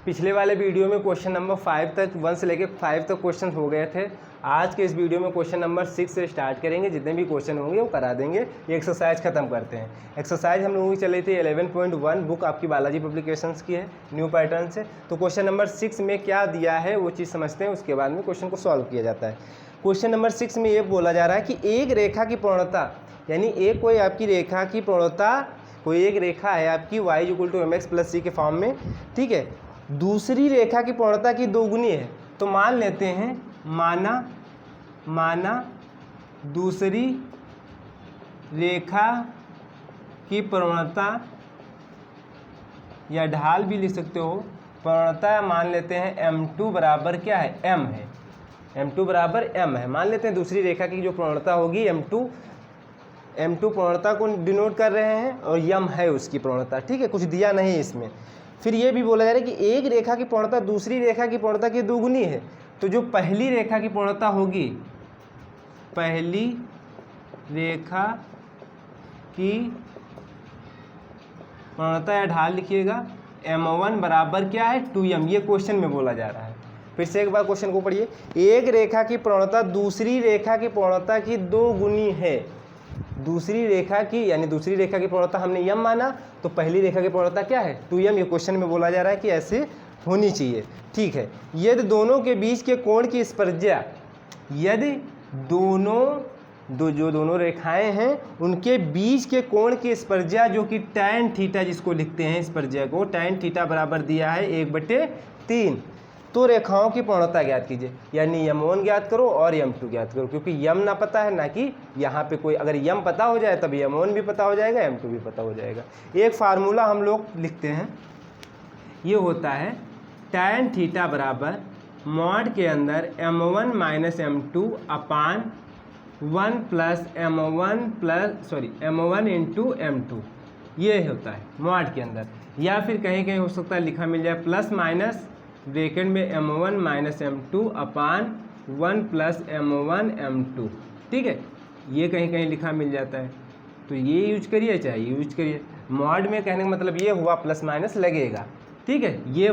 पिछले वाले वीडियो में क्वेश्चन नंबर 5 तक 1 से लेकर 5 तक क्वेश्चन हो गए थे। आज के इस वीडियो में क्वेश्चन नंबर 6 से स्टार्ट करेंगे। जितने भी क्वेश्चन होंगे वो करा देंगे। ये एक्सरसाइज खत्म करते हैं। एक्सरसाइज हम लोगों की चली थी 11.1, बुक आपकी बालाजी पब्लिकेशंस की है, न्यू पैटर्न से। तो क्वेश्चन नंबर 6 में क्या दिया है वो चीज़ समझते हैं, उसके बाद में क्वेश्चन को सॉल्व किया जाता है। क्वेश्चन नंबर 6 में ये बोला जा रहा है कि एक रेखा की पूर्णता, यानी एक कोई आपकी रेखा की पूर्णता, कोई एक रेखा है आपकी y = mx + c के फॉर्म में, ठीक है, दूसरी रेखा की पूर्णता की दोगुनी है। तो मान लेते हैं, माना दूसरी रेखा की पूर्णता, या ढाल भी लिख सकते हो, पूर्णता मान लेते हैं m2 बराबर क्या है, m है, m2 बराबर m है। मान लेते हैं दूसरी रेखा की जो पूर्णता होगी m2 पूर्णता को डिनोट कर रहे हैं और m है उसकी पूर्णता, ठीक है, कुछ दिया नहीं इसमें। फिर ये भी बोला जा रहा है कि एक रेखा की पूर्णता दूसरी रेखा की पूर्णता की दोगुनी है। तो जो पहली रेखा की पूर्णता होगी, पहली रेखा की पूर्णता या ढाल लिखिएगा, m1 बराबर क्या है, 2m। ये क्वेश्चन में बोला जा रहा है। फिर से एक बार क्वेश्चन को पढ़िए। एक रेखा की पूर्णता दूसरी रेखा की पूर्णता की दोगुनी है। दूसरी रेखा की, यानी दूसरी रेखा की पूर्णता हमने m माना, तो पहली रेखा की पूर्णता क्या है, 2m। ये क्वेश्चन में बोला जा रहा है कि ऐसे होनी चाहिए, ठीक है। यदि दोनों के बीच के कोण की स्पर्धा, यदि जो दोनों रेखाएं हैं उनके बीच के कोण की स्पर्धा, जो कि tan थीटा जिसको लिखते हैं, स्पर्धा को tan थीटा बराबर दिया है 1/3। तो रेखाओं की पूर्णता ज्ञात कीजिए, यानी m1 ज्ञात करो और m2 ज्ञात करो, क्योंकि m ना पता है ना कि यहाँ पे कोई, अगर m पता हो जाए तब m1 भी पता हो जाएगा, m2 भी पता हो जाएगा। एक फार्मूला हम लोग लिखते हैं, ये होता है tan थीटा बराबर मॉड के अंदर m1 - m2 अपान 1 + m1 × m2, ये होता है मॉड के अंदर। या फिर कहीं कहीं हो सकता है लिखा मिल जाए प्लस माइनस ब्रैकेट में m1 - m2 अपान 1 + m1 m2, ठीक है, ये कहीं कहीं लिखा मिल जाता है। तो ये यूज करिए चाहे यूज करिए। मॉड में कहने का मतलब ये हुआ प्लस माइनस लगेगा, ठीक है। ये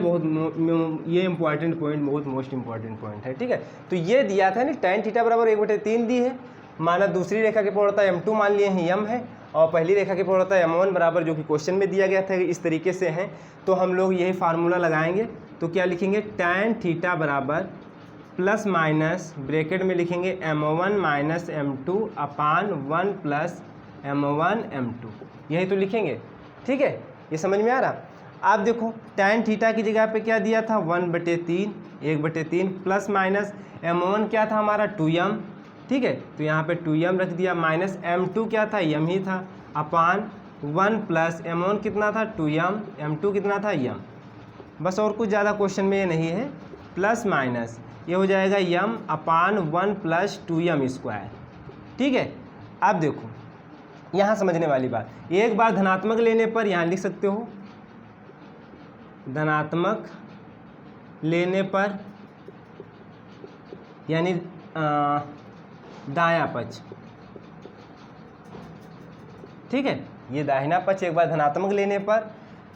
इंपॉर्टेंट पॉइंट, बहुत मोस्ट इंपॉर्टेंट पॉइंट है, ठीक है। तो ये दिया था ना, tan थीटा बराबर 1/3 दी है। माना दूसरी रेखा की पूर्णता m2 मान लिए हैं m है, और पहली रेखा की पूर्णता m1 बराबर, जो कि क्वेश्चन में दिया गया था, इस तरीके से है। तो हम लोग यही फार्मूला लगाएंगे। तो क्या लिखेंगे, tan थीटा बराबर प्लस माइनस ब्रैकेट में लिखेंगे m1 - m2 अपान 1 + m1 m2, यही तो लिखेंगे, ठीक है। ये समझ में आ रहा। आप देखो tan थीटा की जगह पे क्या दिया था, 1/3 प्लस माइनस m1 क्या था हमारा, 2m, ठीक है। तो यहाँ पे 2m रख दिया, माइनस m2 क्या था, m ही था, अपान 1 + m1 कितना था, 2m, m2 कितना था, m। बस और कुछ ज़्यादा क्वेश्चन में ये नहीं है। प्लस माइनस ये हो जाएगा m अपान 1 + 2m², ठीक है। अब देखो यहाँ समझने वाली बात, एक बार धनात्मक लेने पर यहाँ लिख सकते हो, धनात्मक लेने पर यानी दायां पक्ष, ठीक है, ये दाहिना पक्ष एक बार धनात्मक लेने पर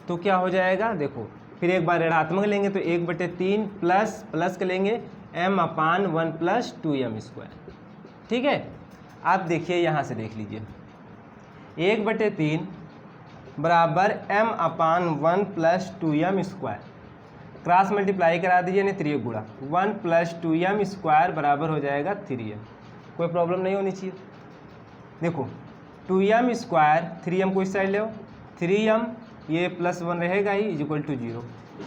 तो क्या हो जाएगा, देखो फिर एक बार ऋणात्मक लेंगे तो 1/3 प्लस कर लेंगे m अपान 1 + 2m², ठीक है। आप देखिए यहाँ से देख लीजिए, 1/3 बराबर m अपान 1 + 2m², क्रॉस मल्टीप्लाई करा दीजिए, यानी 3 गुणा 1 + 2m² बराबर हो जाएगा 3m। कोई प्रॉब्लम नहीं होनी चाहिए। देखो 2m², 3m को इस साइड ले, 3m ये +1 रहेगा ही, = 0।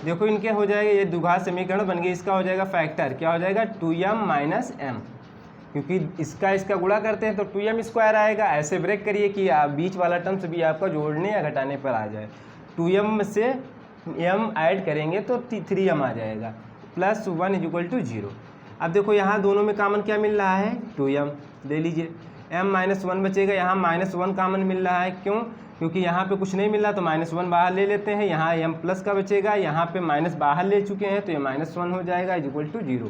देखो इनके हो जाएगा, ये द्विघात समीकरण बन गई, इसका हो जाएगा फैक्टर, क्या हो जाएगा, 2m - m, क्योंकि इसका गुणा करते हैं तो 2m² आएगा। ऐसे ब्रेक करिए कि आप बीच वाला टर्म्स भी आपका जोड़ने या घटाने पर आ जाए। 2m से m ऐड करेंगे तो 3m आ जाएगा, +1 = 0। अब देखो यहाँ दोनों में कॉमन क्या मिल रहा है, 2m ले लीजिए, m - 1 बचेगा, यहाँ -1 कॉमन मिल रहा है, क्यों, क्योंकि यहाँ पे कुछ नहीं मिल रहा तो -1 बाहर ले लेते हैं, यहाँ m प्लस का बचेगा, यहाँ पे माइनस बाहर ले चुके हैं तो ये -1 हो जाएगा, = 0।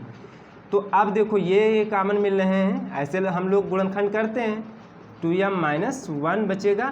तो अब देखो ये कॉमन मिल रहे हैं, ऐसे हम लोग गुणनखंड करते हैं, 2m - 1 बचेगा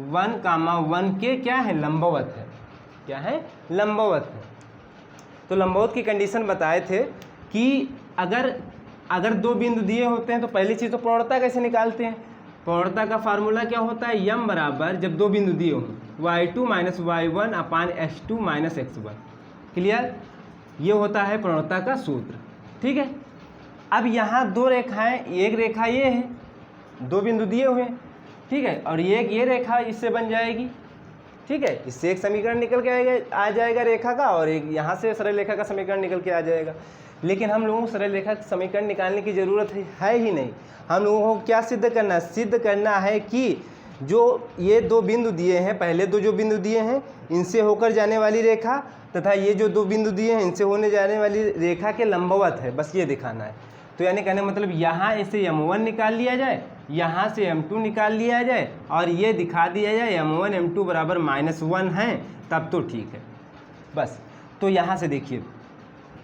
1, के क्या है, लंबवत है। क्या है, लंबवत है। तो लंबवत की कंडीशन बताए थे कि अगर दो बिंदु दिए होते हैं तो पहली चीज़ तो प्रवणता कैसे निकालते हैं। प्रवणता का फार्मूला क्या होता है, यम बराबर, जब दो बिंदु दिए हों, y2 माइनस y1 अपान x2 माइनस x1। क्लियर, ये होता है प्रवणता का सूत्र। ठीक है, अब यहाँ दो रेखाएं, एक रेखा ये है, दो बिंदु दिए हुए हैं, ठीक है, और ये रेखा इससे बन जाएगी। ठीक है, इससे एक समीकरण निकल के आ जाएगा रेखा का, और एक यहाँ से सरल रेखा का समीकरण निकल के आ जाएगा। लेकिन हम लोगों को सरल रेखा का समीकरण निकालने की ज़रूरत है ही नहीं। हम लोगों को क्या सिद्ध करना है, सिद्ध करना है कि जो ये दो बिंदु दिए हैं, पहले दो जो बिंदु दिए हैं इनसे होकर जाने वाली रेखा तथा ये जो दो बिंदु दिए हैं इनसे होने जाने वाली रेखा के लंबवत है, बस ये दिखाना है। तो यानी कहने मतलब यहाँ इसे m1 निकाल लिया जाए, यहाँ से m2 निकाल लिया जाए, और ये दिखा दिया जाए m1 m2 बराबर -1 है, तब तो ठीक है बस। तो यहाँ से देखिए,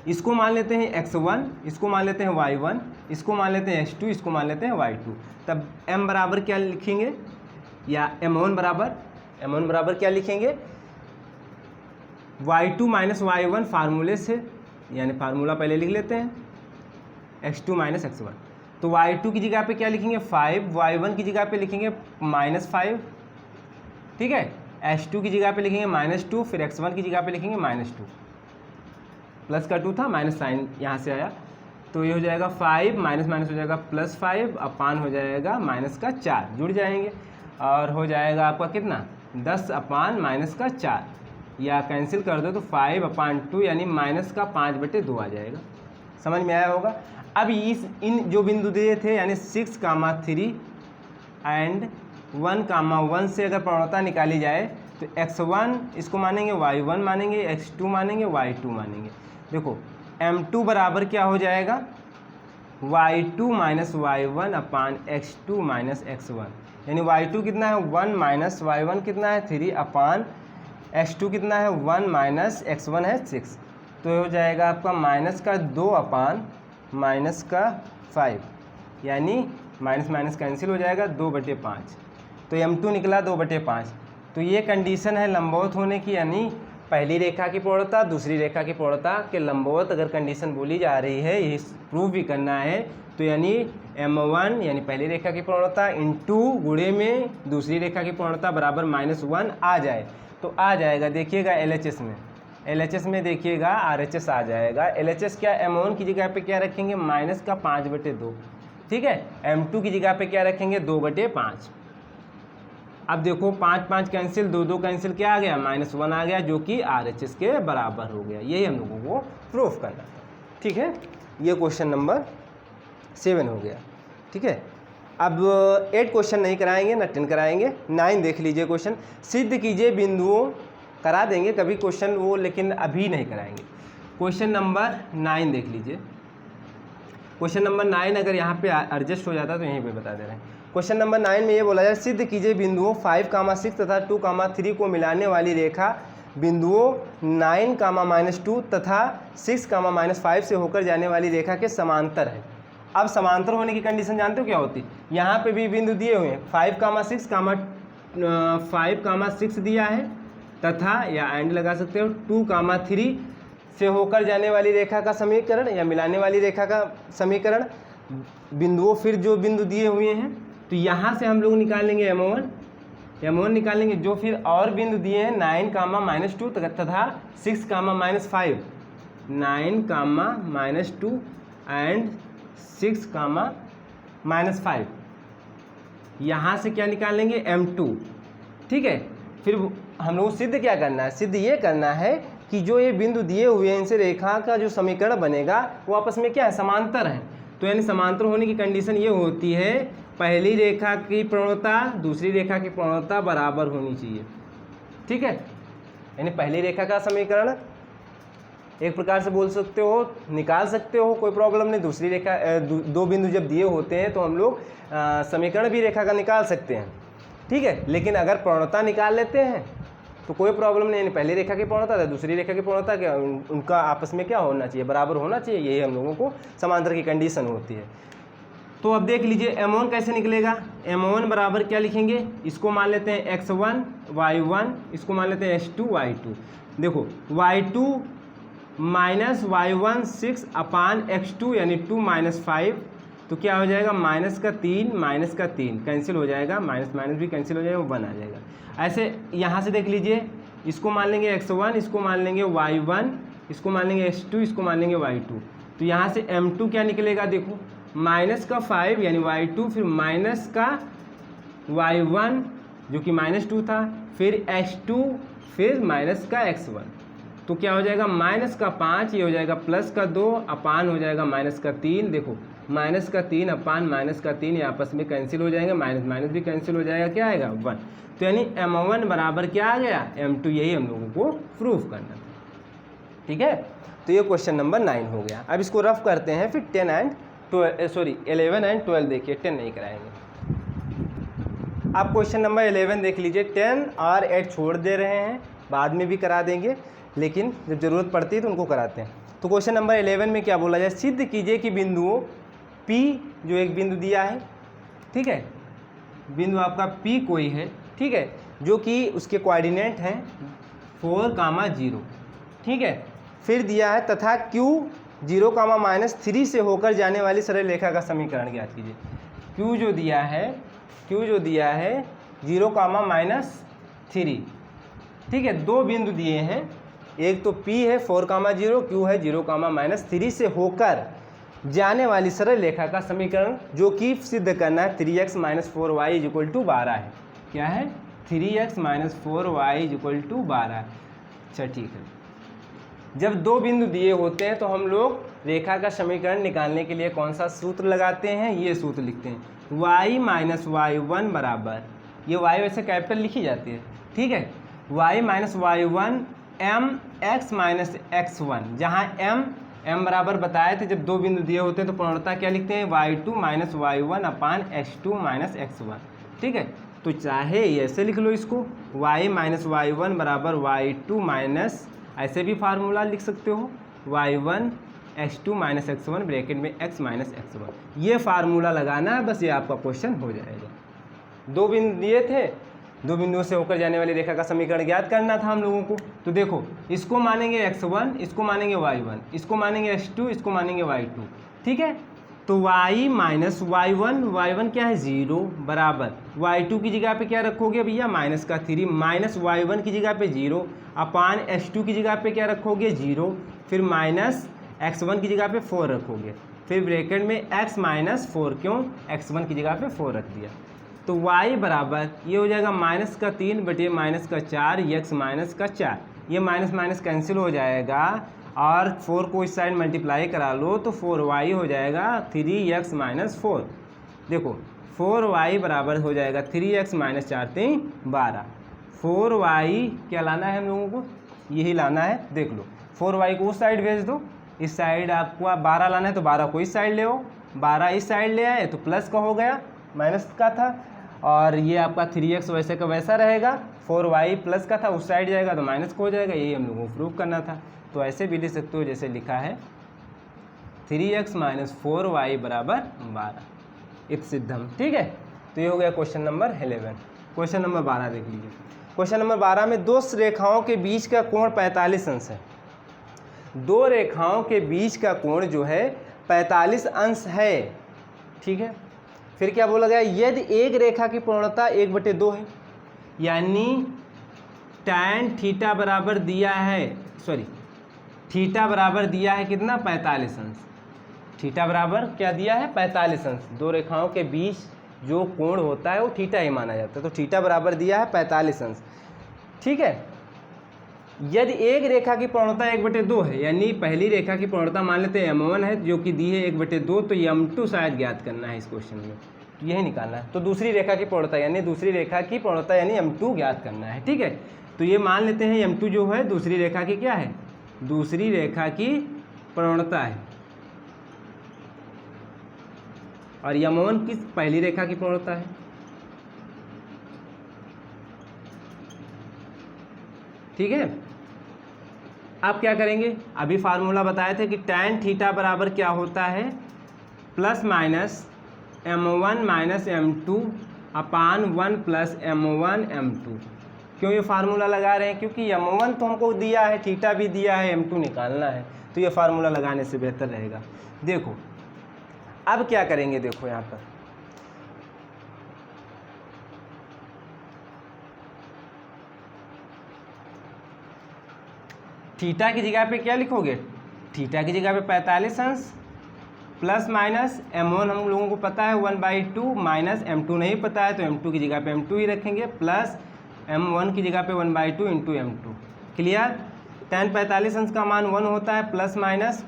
इसको मान लेते हैं x1, इसको मान लेते हैं y1, इसको मान लेते हैं x2, इसको मान लेते हैं y2। तब m बराबर क्या लिखेंगे, या m1 बराबर क्या लिखेंगे, y2 माइनस y1 फार्मूले से, यानी फार्मूला पहले लिख लेते हैं, x2 माइनस x1। तो y2 की जगह पे क्या लिखेंगे 5, y1 की जगह पे लिखेंगे -5, ठीक है, x2 की जगह पे लिखेंगे -2, फिर x1 की जगह पे लिखेंगे -2, प्लस का 2 था, माइनस साइन यहाँ से आया, तो ये हो जाएगा 5 माइनस माइनस हो जाएगा +5 अपान हो जाएगा -4, जुड़ जाएंगे, और हो जाएगा आपका कितना 10 अपान -4, या कैंसिल कर दो तो 5/2 यानी -5/2 आ जाएगा। समझ में आया होगा। अब इन जो बिंदु दिए थे यानी 6,3 एंड 1,1 से अगर प्रवणता निकाली जाए तो x1 इसको मानेंगे, y1 मानेंगे, x2 मानेंगे, y2 मानेंगे। देखो m2 बराबर क्या हो जाएगा, y2 माइनस y1 अपान x2 माइनस x1, यानी y2 कितना है 1 माइनस y1 कितना है 3 अपान x2 कितना है 1 माइनस x1 है 6। तो ये हो जाएगा आपका -2 अपान -5, यानी माइनस माइनस कैंसिल हो जाएगा 2/5। तो m2 निकला 2/5। तो ये कंडीशन है लंबवत होने की, यानी पहली रेखा की प्रवणता दूसरी रेखा की प्रवणता के लंबवत अगर कंडीशन बोली जा रही है, ये प्रूव भी करना है, तो यानी m1 यानी पहली रेखा की प्रवणता इंटू गुणे में दूसरी रेखा की प्रवणता बराबर -1 आ जाए तो आ जाएगा। देखिएगा LHS में देखिएगा RHS आ जाएगा। LHS क्या, m1 की जगह पे क्या रखेंगे -5/2, ठीक है, m2 की जगह पे क्या रखेंगे 2/5। अब देखो 5 कैंसिल, 2 कैंसिल, क्या आ गया -1 आ गया, जो कि RHS के बराबर हो गया। यही हम लोगों को प्रूफ करना था। ठीक है, ये क्वेश्चन नंबर 7 हो गया। ठीक है, अब 8 क्वेश्चन नहीं कराएंगे ना 10 कराएंगे। 9 देख लीजिए क्वेश्चन, सिद्ध कीजिए बिंदुओं, करा देंगे कभी क्वेश्चन वो, लेकिन अभी नहीं कराएंगे। क्वेश्चन नंबर 9 देख लीजिए। क्वेश्चन नंबर 9 अगर यहाँ पे एडजस्ट हो जाता तो यहीं पे बता दे रहे हैं। क्वेश्चन नंबर 9 में ये बोला जाए, सिद्ध कीजिए बिंदुओं 5,6 तथा 2,3 को मिलाने वाली रेखा बिंदुओं 9,-2 तथा 6,-5 से होकर जाने वाली रेखा के समांतर है। अब समांतर होने की कंडीशन जानते हो क्या होती है, यहाँ पे भी बिंदु दिए हुए हैं 5,6 दिया है तथा, या एंड लगा सकते हो 2,3 से होकर जाने वाली रेखा का समीकरण या मिलाने वाली रेखा का समीकरण बिंदुओं, फिर जो बिंदु दिए हुए हैं तो यहाँ से हम लोग निकालेंगे m1 निकालेंगे, जो फिर और बिंदु दिए हैं 9,-2 तथा 6,-5, 9,-2 एंड 6,-5, यहाँ से क्या निकालेंगे m2। ठीक है, फिर हम लोग सिद्ध क्या करना है, सिद्ध ये करना है कि जो ये बिंदु दिए हुए हैं इनसे रेखा का जो समीकरण बनेगा वो आपस में क्या है, समांतर है। तो यानी समांतर होने की कंडीशन ये होती है, पहली रेखा की प्रवणता दूसरी रेखा की प्रवणता बराबर होनी चाहिए। ठीक है, यानी पहली रेखा का समीकरण एक प्रकार से बोल सकते हो, निकाल सकते हो, कोई प्रॉब्लम नहीं। दूसरी रेखा दो बिंदु जब दिए होते हैं तो हम लोग समीकरण भी रेखा का निकाल सकते हैं। ठीक है, लेकिन अगर प्रवणता निकाल लेते हैं तो कोई प्रॉब्लम नहीं, यानी पहली रेखा की प्रवणता है दूसरी रेखा की प्रवणता क्या, उनका आपस में क्या होना चाहिए, बराबर होना चाहिए। यही हम लोगों को समांतर की कंडीशन होती है। तो अब देख लीजिए M1 कैसे निकलेगा। M1 बराबर क्या लिखेंगे, इसको मान लेते हैं x1 y1, इसको मान लेते हैं h2 y2। देखो y2 माइनस y1 6 अपान x2 यानी 2 माइनस 5, तो क्या हो जाएगा माइनस का 3 कैंसिल हो जाएगा, माइनस माइनस भी कैंसिल हो जाएगा, वो 1 आ जाएगा। ऐसे यहाँ से देख लीजिए, इसको मान लेंगे x1, इसको मान लेंगे y1, इसको मान लेंगे h2, इसको मान लेंगे y2। तो यहाँ से M2 क्या निकलेगा, देखो माइनस का 5 यानी y2, फिर माइनस का y1 जो कि -2 था, फिर h2, फिर माइनस का x1। तो क्या हो जाएगा माइनस का 5, ये हो जाएगा प्लस का 2 अपान हो जाएगा माइनस का 3। देखो माइनस का 3 अपान माइनस का 3 ये आपस में कैंसिल हो जाएंगे, माइनस माइनस भी कैंसिल हो जाएगा, क्या आएगा 1। तो यानी M1 बराबर क्या आ गया M2, यही हम लोगों को प्रूफ करना था। ठीक है, तो ये क्वेश्चन नंबर 9 हो गया। अब इसको रफ करते हैं, फिर 11 एंड 12 देखिए, 10 नहीं कराएंगे। आप क्वेश्चन नंबर 11 देख लीजिए। 10 और 8 छोड़ दे रहे हैं, बाद में भी करा देंगे, लेकिन जब ज़रूरत पड़ती है तो उनको कराते हैं। तो क्वेश्चन नंबर 11 में क्या बोला जाए, सिद्ध कीजिए कि बिंदुओं P, जो एक बिंदु दिया है, ठीक है, बिंदु आपका P कोई है, ठीक है, जो कि उसके कोऑर्डिनेट हैं 4,0, ठीक है, फिर दिया है तथा Q 0,-3 से होकर जाने वाली सरल रेखा का समीकरण ज्ञात कीजिए। Q जो दिया है 0,-3, ठीक है, दो बिंदु दिए हैं, एक तो P है 4,0, Q है 0,-3 से होकर जाने वाली सरल रेखा का समीकरण, जो कि सिद्ध करना है 3x - 4y = 12 है। क्या है 3x - 4y = 12। अच्छा ठीक है, जब दो बिंदु दिए होते हैं तो हम लोग रेखा का समीकरण निकालने के लिए कौन सा सूत्र लगाते हैं, ये सूत्र लिखते हैं y - y1 बराबर, ये y वैसे कैपिटल लिखी जाती है, ठीक है, y - y1 mx - x1, जहाँ m बराबर बताए थे जब दो बिंदु दिए होते हैं तो पूर्णतः क्या लिखते हैं y2 - y1 अपान x2 - x1, ठीक है। तो चाहे ऐसे लिख लो इसको y - y1 बराबर y2 माइनस, ऐसे भी फार्मूला लिख सकते हो y1 x2 - x1 ब्रैकेट में x - x1, ये फार्मूला लगाना है, बस ये आपका क्वेश्चन हो जाएगा। दो बिंदु दिए थे, दो बिंदुओं से होकर जाने वाली रेखा का समीकरण ज्ञात करना था हम लोगों को। तो देखो इसको मानेंगे x1, इसको मानेंगे y1, इसको मानेंगे x2, इसको मानेंगे y2, ठीक है। तो y - y1 क्या है 0 बराबर y2 की जगह पे क्या रखोगे भैया -3, माइनस y1 की जगह पे 0 अपान x2 की जगह पे क्या रखोगे 0, फिर माइनस x1 की जगह पे 4 रखोगे, फिर ब्रैकेट में x - 4, क्यों x1 की जगह पे 4 रख दिया। तो y बराबर ये हो जाएगा -3 बटे -4 x -4, ये माइनस माइनस कैंसिल हो जाएगा और 4 को इस साइड मल्टीप्लाई करा लो तो 4y हो जाएगा 3x - 4। देखो 4y बराबर हो जाएगा 3x - 4 3 12। 4y क्या लाना है हम लोगों को, यही लाना है, देख लो 4y को उस साइड भेज दो, इस साइड आपको 12 लाना है तो 12 को इस साइड ले आओ, 12 इस साइड ले आए तो प्लस का हो गया, माइनस का था, और ये आपका 3x वैसे का वैसा रहेगा, 4y प्लस का था उस साइड जाएगा तो माइनस का हो जाएगा, यही हम लोगों को प्रूव करना था। तो ऐसे भी लिख सकते हो जैसे लिखा है 3x - 4y बराबर 12 इत सिद्धम, ठीक है। तो ये हो गया क्वेश्चन नंबर 11। क्वेश्चन नंबर 12 देख लीजिए। क्वेश्चन नंबर 12 में दो रेखाओं के बीच का कोण 45 अंश है। दो रेखाओं के बीच का कोण जो है 45 अंश है, ठीक है। फिर क्या बोला गया, यदि एक रेखा की पूर्णता 1/2 है, यानी tan थीटा बराबर दिया है, थीटा बराबर दिया है कितना 45 अंश, थीटा बराबर क्या दिया है 45 अंश। दो रेखाओं के बीच जो कोण होता है वो थीटा ही माना जाता है, तो थीटा बराबर दिया है 45 अंश, ठीक है। यदि एक रेखा की पूर्णता 1/2 है, यानी पहली रेखा की पूर्णता मान लेते हैं m1 है जो कि दी है 1/2, तो m2 शायद ज्ञात करना है इस क्वेश्चन में, तो यही निकालना है। तो दूसरी रेखा की पूर्णता यानी m2 ज्ञात करना है, ठीक है। तो ये मान लेते हैं m2 जो है दूसरी रेखा की क्या है, दूसरी रेखा की पूर्णता है, और m1 किस पहली रेखा की पूर्णता है, ठीक है। आप क्या करेंगे, अभी फार्मूला बताए थे कि tan थीटा बराबर क्या होता है +- m1 माइनस m2 अपान 1 प्लस m1 m2। क्यों ये फार्मूला लगा रहे हैं? क्योंकि m1 तो हमको दिया है, थीटा भी दिया है, m2 निकालना है, तो ये फार्मूला लगाने से बेहतर रहेगा। देखो अब क्या करेंगे, देखो यहाँ पर थीटा की जगह पे क्या लिखोगे? थीटा की जगह पे 45 अंश प्लस माइनस m1 हम लोगों को पता है 1/2 माइनस m2 नहीं पता है, तो m2 की जगह पे m2 ही रखेंगे, प्लस m1 की जगह पे 1/2 इंटू m2। क्लियर? tan 45 अंश का मान 1 होता है, प्लस माइनस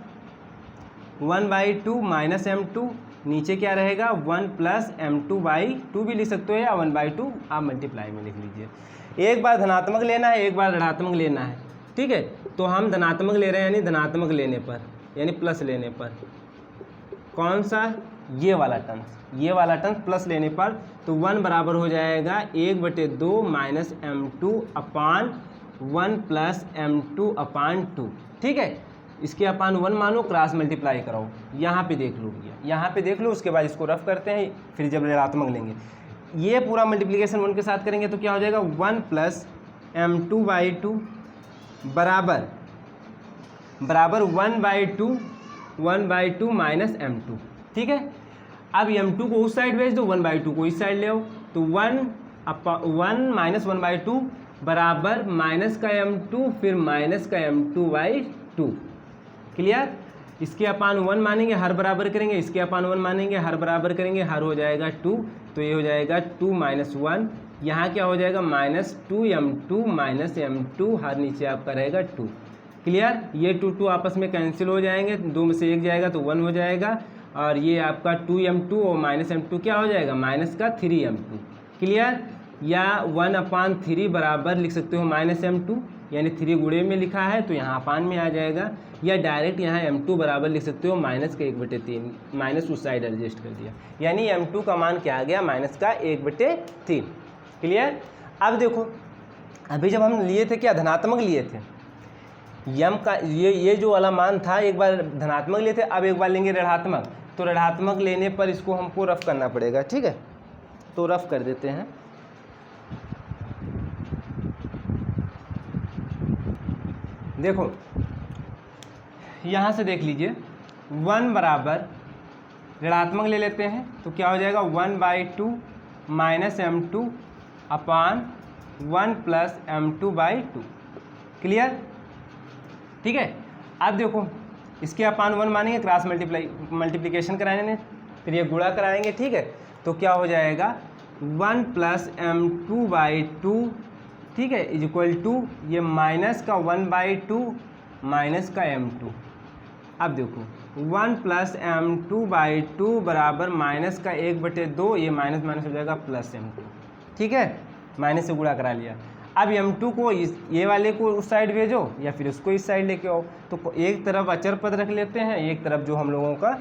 1/2 माइनस m2, नीचे क्या रहेगा 1 प्लस m2/2 भी लिख सकते हो, या 1/2 आप मल्टीप्लाई में लिख लीजिए। एक बार धनात्मक लेना है, एक बार ऋणात्मक लेना है, ठीक है। तो हम धनात्मक ले रहे हैं, यानी धनात्मक लेने पर, यानी प्लस लेने पर, कौन सा? ये वाला टर्म्स, ये वाला टर्म्स प्लस लेने पर, तो 1 बराबर हो जाएगा 1/2 माइनस m2 अपान 1 प्लस m2 अपान 2, ठीक है। इसके अपान 1 मानो, क्रॉस मल्टीप्लाई कराओ, यहाँ पे देख लो, यहाँ पे देख लो, उसके बाद इसको रफ करते हैं, फिर जब ऋणात्मक लेंगे ये पूरा मल्टीप्लिकेशन 1 के साथ करेंगे तो क्या हो जाएगा 1 प्लस m2/2 बराबर 1/2 माइनस m2, ठीक है। अब m2 को उस साइड भेज दो, 1/2 को इस साइड ले आओ, तो 1 माइनस 1/2 बराबर माइनस का m2 फिर माइनस का m2/2। क्लियर? इसके अपान 1 मानेंगे, हर बराबर करेंगे, इसके अपान 1 मानेंगे, हर बराबर करेंगे, हर हो जाएगा 2, तो ये हो जाएगा 2 माइनस 1, यहाँ क्या हो जाएगा माइनस 2m2 माइनस m2, हर नीचे आपका रहेगा 2। क्लियर? ये 2 आपस में कैंसिल हो जाएंगे, 2 में से 1 जाएगा तो 1 हो जाएगा, और ये आपका 2m2 और माइनस m2 क्या हो जाएगा माइनस का 3m2। क्लियर? या 1/3 बराबर लिख सकते हो माइनस m2, यानी 3 गुणे में लिखा है तो यहाँ अपान में आ जाएगा, या डायरेक्ट यहाँ m2 बराबर लिख सकते हो माइनस का 1/3, माइनस उस साइड एडजस्ट कर दिया, यानी m2 का मान क्या आ गया माइनस का 1/3। क्लियर? अब देखो, अभी जब हम लिए थे क्या धनात्मक लिए थे, यम का ये जो वाला मान था, एक बार धनात्मक लिए थे, अब एक बार लेंगे ऋणात्मक, तो ऋणात्मक लेने पर इसको हमको रफ करना पड़ेगा, ठीक है। तो रफ कर देते हैं, देखो यहाँ से देख लीजिए, 1 बराबर ऋणात्मक ले लेते हैं तो क्या हो जाएगा 1/2 माइनस m2 अपान 1 प्लस m2/2। क्लियर? ठीक है। अब देखो इसके अपान 1 मानेंगे, क्रॉस मल्टीप्लिकेशन कराने, फिर ये गुणा कराएंगे, ठीक है। तो क्या हो जाएगा 1 प्लस m2/2, ठीक है, इज इक्वल टू ये माइनस का 1/2 माइनस का m2। अब देखो 1 प्लस m2/2 बराबर माइनस का 1/2, ये माइनस माइनस हो जाएगा प्लस m2, ठीक है, माइनस से गुणा करा लिया। अब m2 को ये वाले को उस साइड भेजो या फिर उसको इस साइड लेके आओ, तो एक तरफ अचर पद रख लेते हैं, एक तरफ जो हम लोगों का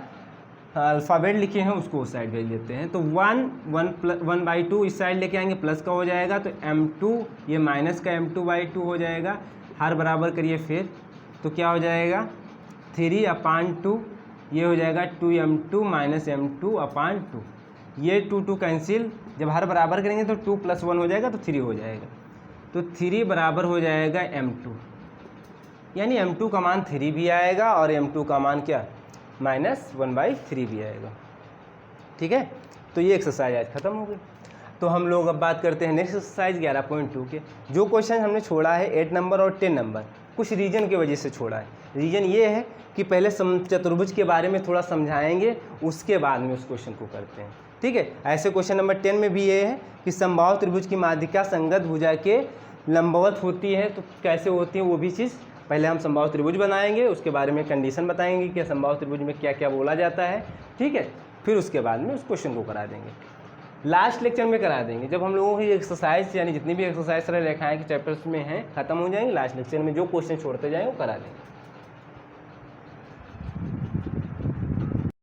अल्फ़ाबेट लिखे हैं उसको उस साइड भेज लेते हैं। तो 1/2 इस साइड लेके आएंगे, प्लस का हो जाएगा, तो m2 ये माइनस का m2/2 हो जाएगा, हर बराबर करिए फिर, तो क्या हो जाएगा 3/2, ये हो जाएगा 2m2 माइनस m2/2, ये 2 कैंसिल, जब हर बराबर करेंगे तो 2 + 1 हो जाएगा तो 3 हो जाएगा, तो 3 बराबर हो जाएगा m2, यानी m2 का मान 3 भी आएगा और m2 का मान क्या -1/3 भी आएगा, ठीक है। तो ये एक्सरसाइज आज ख़त्म हो गई। तो हम लोग अब बात करते हैं नेक्स्ट एक्सरसाइज 11.2 के। जो क्वेश्चन हमने छोड़ा है 8 नंबर और 10 नंबर, कुछ रीजन की वजह से छोड़ा है। रीजन ये है कि पहले चतुर्भुज के बारे में थोड़ा समझाएंगे, उसके बाद में उस क्वेश्चन को करते हैं, ठीक है। ऐसे क्वेश्चन नंबर 10 में भी ये है कि समबाहु त्रिभुज की माध्यिका संगत भुजा के लंबवत होती है, तो कैसे होती है वो भी चीज़ पहले हम समबाहु त्रिभुज बनाएंगे, उसके बारे में कंडीशन बताएंगे कि समबाहु त्रिभुज में क्या क्या बोला जाता है, ठीक है। फिर उसके बाद में उस क्वेश्चन को करा देंगे, लास्ट लेक्चर में करा देंगे, जब हम लोगों की एक्सरसाइज यानी जितनी भी एक्सरसाइज सरल रेखाएं के चैप्टर्स में हैं खत्म हो जाएंगे, लास्ट लेक्चर में जो क्वेश्चन छोड़ते जाएंगे वो करा देंगे।